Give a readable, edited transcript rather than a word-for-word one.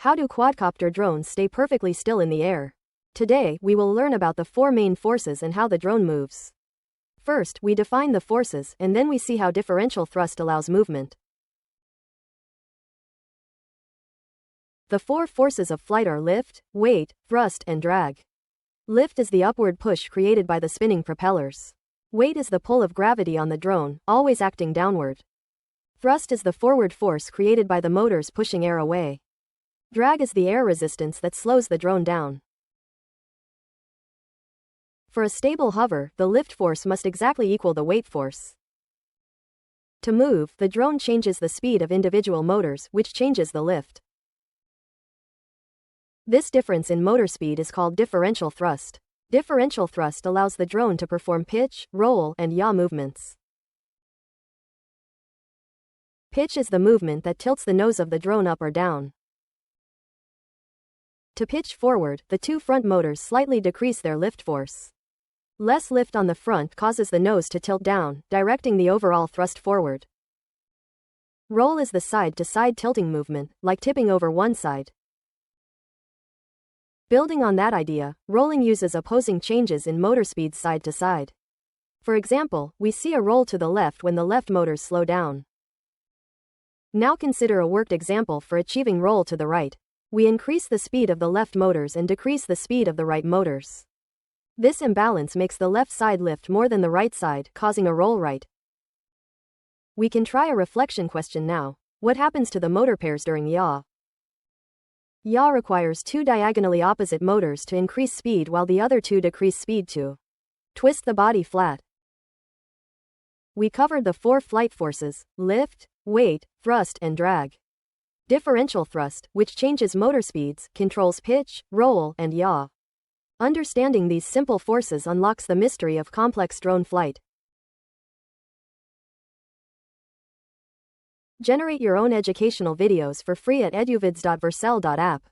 How do quadcopter drones stay perfectly still in the air? Today, we will learn about the four main forces and how the drone moves. First, we define the forces, and then we see how differential thrust allows movement. The four forces of flight are lift, weight, thrust, and drag. Lift is the upward push created by the spinning propellers. Weight is the pull of gravity on the drone, always acting downward. Thrust is the forward force created by the motors pushing air away. Drag is the air resistance that slows the drone down. For a stable hover, the lift force must exactly equal the weight force. To move, the drone changes the speed of individual motors, which changes the lift. This difference in motor speed is called differential thrust. Differential thrust allows the drone to perform pitch, roll, and yaw movements. Pitch is the movement that tilts the nose of the drone up or down. To pitch forward, the two front motors slightly decrease their lift force. Less lift on the front causes the nose to tilt down, directing the overall thrust forward. Roll is the side-to-side tilting movement, like tipping over one side. Building on that idea, rolling uses opposing changes in motor speed side to side. For example, we see a roll to the left when the left motors slow down. Now consider a worked example for achieving roll to the right. We increase the speed of the left motors and decrease the speed of the right motors. This imbalance makes the left side lift more than the right side, causing a roll right. We can try a reflection question now. What happens to the motor pairs during yaw? Yaw requires two diagonally opposite motors to increase speed while the other two decrease speed to twist the body flat. We covered the four flight forces: lift, weight, thrust, and drag. Differential thrust, which changes motor speeds, controls pitch, roll, and yaw. Understanding these simple forces unlocks the mystery of complex drone flight. Generate your own educational videos for free at eduvids.vercel.app.